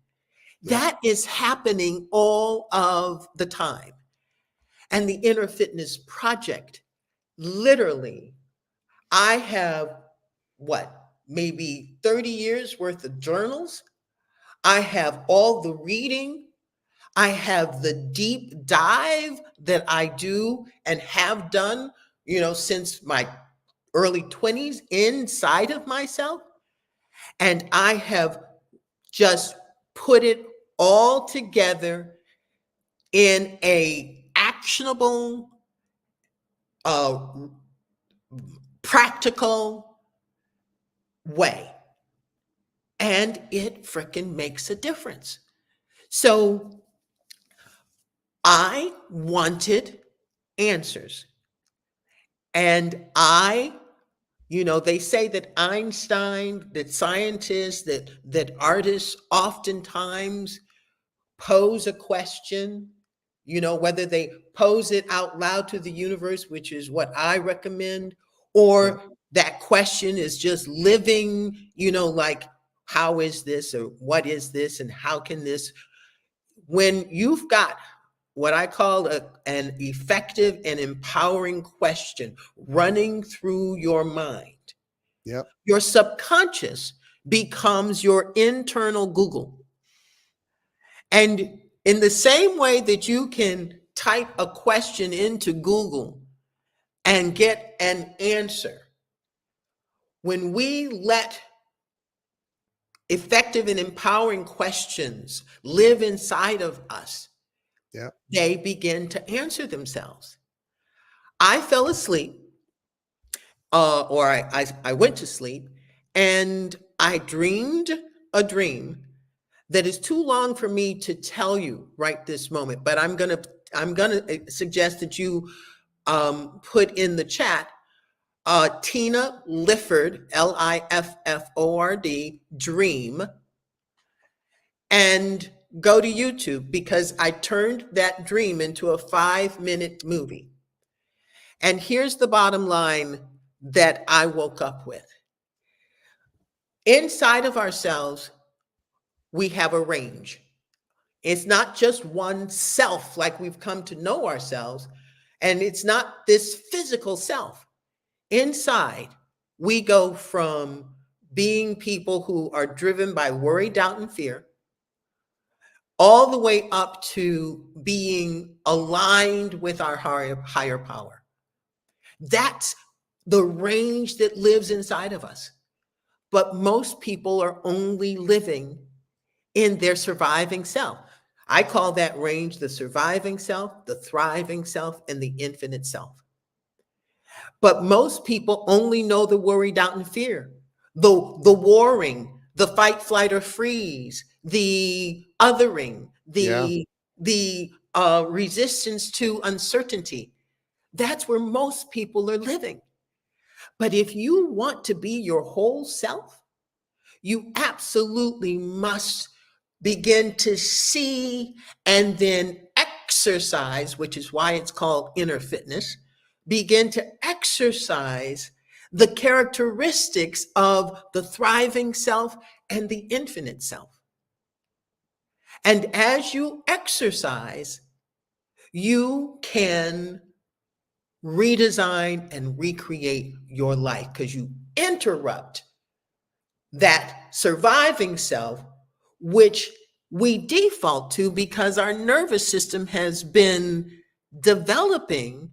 Yep. That is happening all of the time. And the Inner Fitness Project, literally, I have maybe 30 years worth of journals. I have all the reading. I have the deep dive that I do and have done, since my early 20s inside of myself. And I have just put it all together in a actionable, practical way. And it freaking makes a difference. So I wanted answers. And they say that Einstein, that scientists, that artists oftentimes pose a question, whether they pose it out loud to the universe, which is what I recommend, or that question is just living, like, how is this, or what is this, and how can this, when you've got what I call an effective and empowering question running through your mind, Yep. your subconscious becomes your internal Google. And in the same way that you can type a question into Google and get an answer, when we let effective and empowering questions live inside of us, they begin to answer themselves. I fell asleep, or I went to sleep, and I dreamed a dream that is too long for me to tell you right this moment. But I'm gonna suggest that you put in the chat Tina Lifford, Lifford, dream, and go to YouTube, because I turned that dream into a 5-minute movie. And here's the bottom line that I woke up with. Inside of ourselves, we have a range. It's not just one self like we've come to know ourselves, and it's not this physical self. Inside, we go from being people who are driven by worry, doubt, and fear, all the way up to being aligned with our higher power. That's the range that lives inside of us. But most people are only living in their surviving self. I call that range the surviving self, the thriving self, and the infinite self. But most people only know the worry, doubt, and fear, the warring, the fight, flight, or freeze, the othering, the resistance to uncertainty. That's where most people are living. But if you want to be your whole self, you absolutely must begin to see and then exercise, which is why it's called inner fitness, begin to exercise the characteristics of the thriving self and the infinite self. And as you exercise, you can redesign and recreate your life, because you interrupt that surviving self, which we default to because our nervous system has been developing,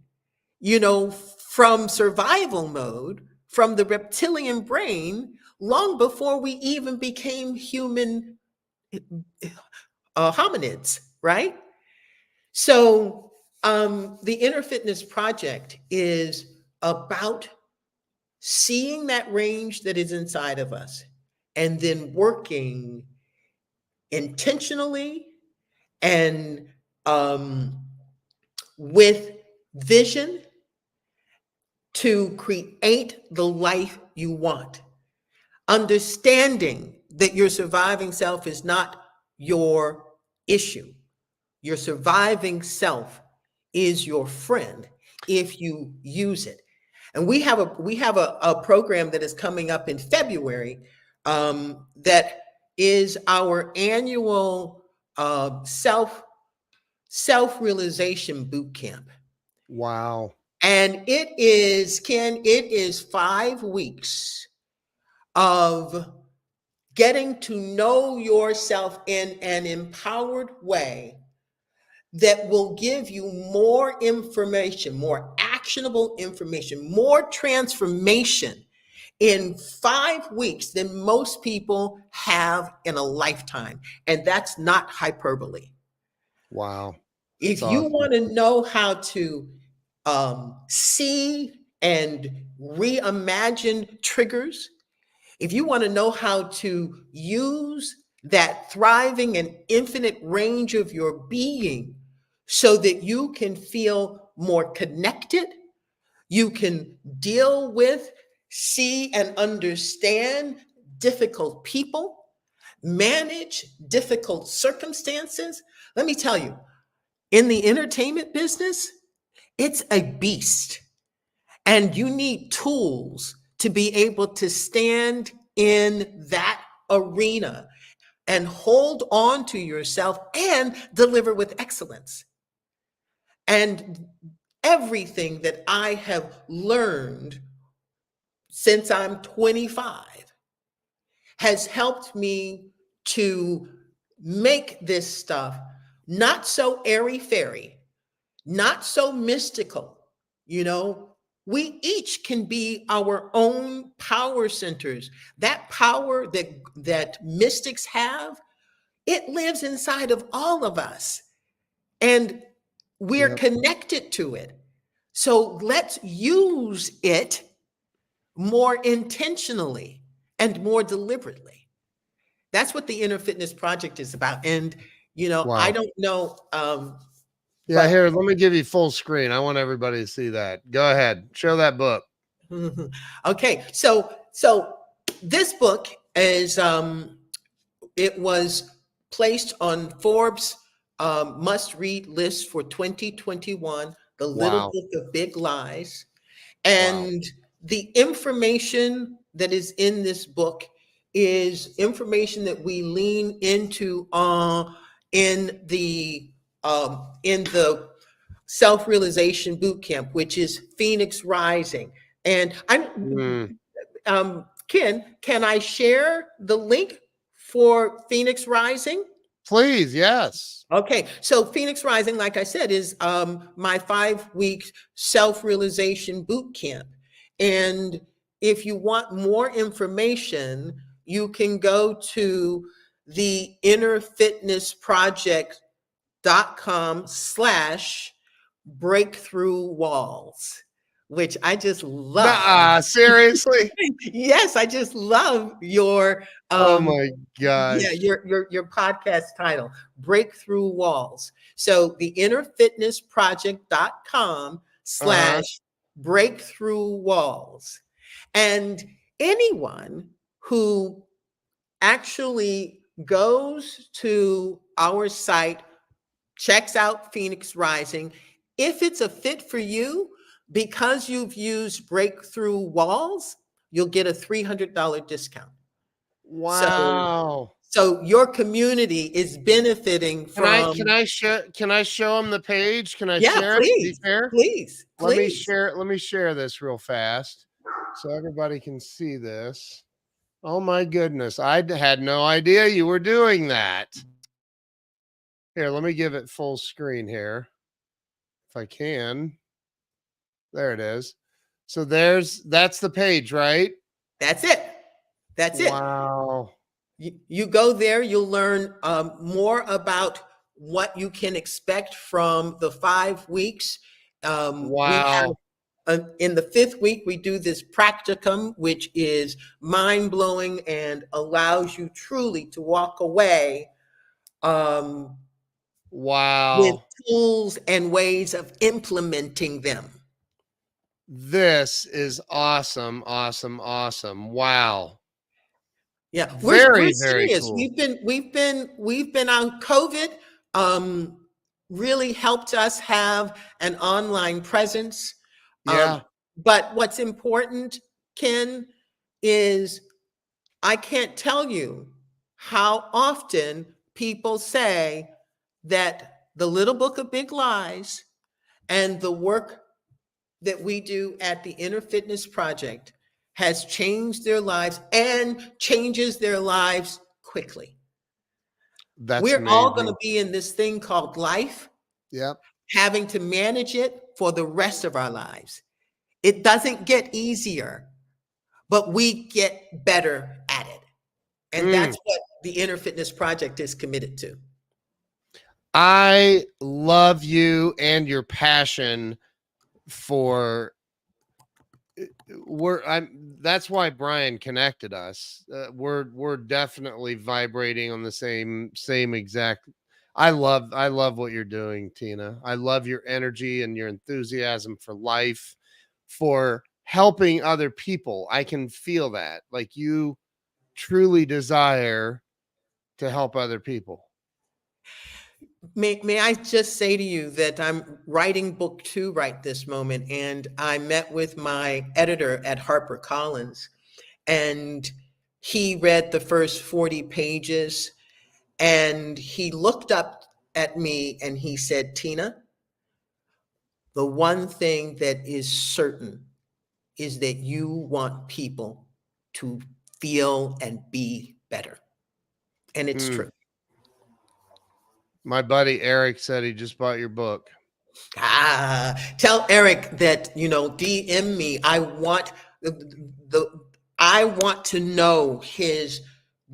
from survival mode, from the reptilian brain, long before we even became human hominids, right? So the Inner Fitness Project is about seeing that range that is inside of us, and then working intentionally and with vision to create the life you want. Understanding that your surviving self is not your issue. Your surviving self is your friend if you use it. And we have a program that is coming up in February, that is our annual self-realization boot camp. Wow. And it is, Ken, it is 5 weeks of getting to know yourself in an empowered way that will give you more information, more actionable information, more transformation in 5 weeks than most people have in a lifetime. And that's not hyperbole. Wow. If That's you awesome. want to know how to see and reimagine triggers, if you want to know how to use that thriving and infinite range of your being so that you can feel more connected, you can deal with, see, and understand difficult people, manage difficult circumstances. Let me tell you, in the entertainment business, it's a beast. And you need tools to be able to stand in that arena and hold on to yourself and deliver with excellence. And everything that I have learned since I'm 25 has helped me to make this stuff not so airy-fairy, not so mystical. You know, we each can be our own power centers. That power that mystics have, it lives inside of all of us, and we're Yep. connected to it. So let's use it more intentionally and more deliberately. That's what the Inner Fitness Project is about. And I Wow. don't know, Yeah, but here, let me give you full screen. I want everybody to see that. Go ahead. Show that book. okay, so this book is it was placed on Forbes must-read list for 2021, The Little Wow. Book of Big Lies. Wow. And the information that is in this book is information that we lean into in the self-realization boot camp, which is Phoenix Rising. And Mm. Ken, can I share the link for Phoenix Rising? Please, yes. Okay, so Phoenix Rising, like I said, is my 5-week self-realization boot camp. And if you want more information, you can go to the innerfitnessproject.com/breakthrough walls, which I just love. Nuh-uh, seriously? Yes, I just love your Oh my yeah, gosh. your podcast title, Breakthrough Walls. So the innerfitnessproject.com Uh-huh. slash breakthrough walls. And anyone who actually goes to our site, checks out Phoenix Rising, if it's a fit for you, because you've used Breakthrough Walls, you'll get a $300 discount. Wow. So your community is benefiting Can I from. show them the page? Can I Yeah, share it? Be please, fair? please, Let me please. share this real fast so everybody can see this. Oh my goodness. I had no idea you were doing that. Here, let me give it full screen here. If I can. There it is. So that's the page, right? That's it. That's it. Wow. You go there, you'll learn more about what you can expect from the 5 weeks. We have Wow. in the 5th week, we do this practicum, which is mind-blowing and allows you truly to walk away with Wow. tools and ways of implementing them. This is awesome, awesome, awesome. Wow. Yeah, we're Very, very serious. cool. We've been on COVID. Really helped us have an online presence. Yeah. But what's important, Ken, is I can't tell you how often people say that the Little Book of Big Lies and the work that we do at the Inner Fitness Project has changed their lives and changes their lives quickly. That's We're all going to amazing. be in this thing called life, Yep. having to manage it for the rest of our lives. It doesn't get easier, but we get better at it. And that's what the Inner Fitness Project is committed to. I love you and your passion for that's why Brian connected us. We're definitely vibrating on the same exact. I love what you're doing, Tina. I love your energy and your enthusiasm for life, for helping other people. I can feel that. Like you truly desire to help other people. May I just say to you that I'm writing book 2 right this moment, and I met with my editor at HarperCollins, and he read the first 40 pages, and he looked up at me and he said, Tina, the one thing that is certain is that you want people to feel and be better. And it's Mm. true. My buddy Eric said he just bought your book. Tell Eric that, DM me. I want to know his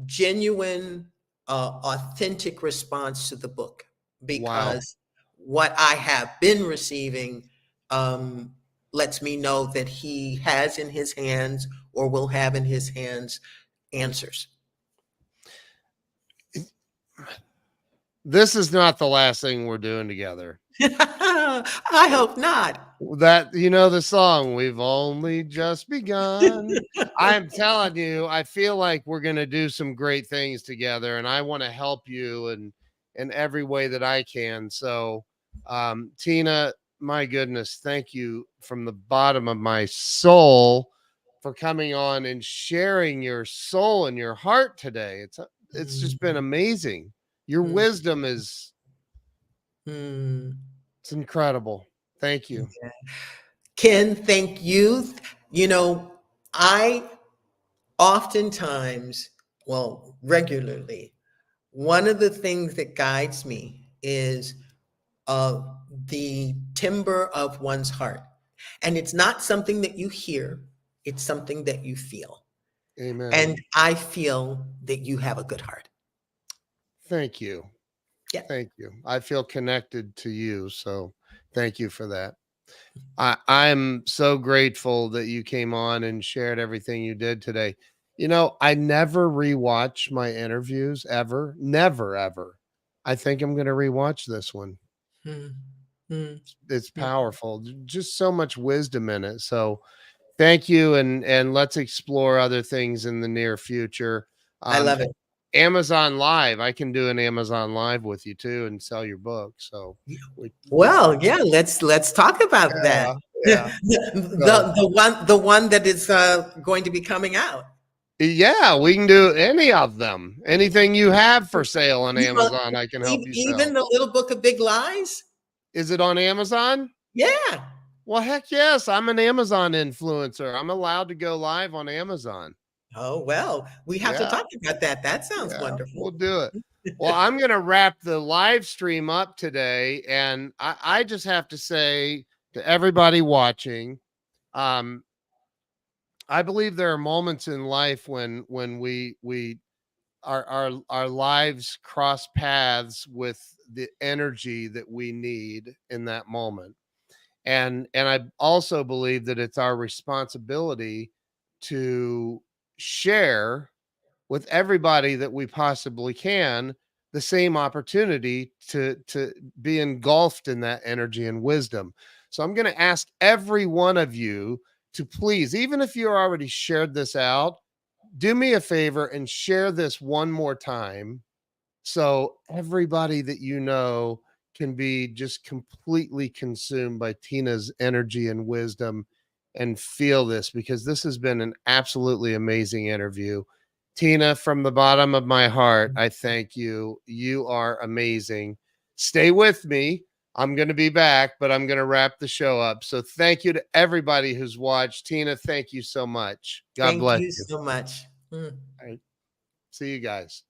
genuine, authentic response to the book, Wow. because what I have been receiving lets me know that he has in his hands, or will have in his hands, answers. This is not the last thing we're doing together. I hope not. That, the song, we've only just begun. I'm telling you, I feel like we're going to do some great things together, and I want to help you in every way that I can. So, Tina, my goodness, thank you from the bottom of my soul for coming on and sharing your soul and your heart today. It's just been amazing. Your Mm, wisdom is mm. it's incredible. Thank you. Ken, thank you. I oftentimes, well, regularly, one of the things that guides me is the timbre of one's heart. And it's not something that you hear, it's something that you feel. Amen. And I feel that you have a good heart. Thank you. Yeah. Thank you. I feel connected to you. So thank you for that. I'm so grateful that you came on and shared everything you did today. I never rewatch my interviews ever. Never, ever. I think I'm going to rewatch this one. Mm, mm, It's mm. powerful. Just so much wisdom in it. So thank you. And let's explore other things in the near future. I love it. Amazon Live. I can do an Amazon Live with you too and sell your book. So we Well, yeah, let's talk about that. yeah, yeah. So The one that is going to be coming out. yeah, we can do any of them. Anything you have for sale on Even Amazon, I can help you even sell. the Little Book of Big Lies. Is it on Amazon? Yeah. Well, heck yes. I'm an Amazon influencer. I'm allowed to go live on Amazon. Oh, well, we have to Yeah, talk about that. That sounds yeah, wonderful. we'll do it. Well, I'm going to wrap the live stream up today. And I just have to say to everybody watching, um, I believe there are moments in life when we our lives cross paths with the energy that we need in that moment. And I also believe that it's our responsibility to share with everybody that we possibly can the same opportunity to be engulfed in that energy and wisdom. So I'm going to ask every one of you to please, even if you already shared this out, do me a favor and share this one more time so everybody that can be just completely consumed by Tina's energy and wisdom and feel this, because this has been an absolutely amazing interview. Tina, from the bottom of my heart, I thank you. You are amazing. Stay with me. I'm going to be back, but I'm going to wrap the show up. So thank you to everybody who's watched. Tina, thank you so much. God bless Thank you you. so much. All right. See you guys.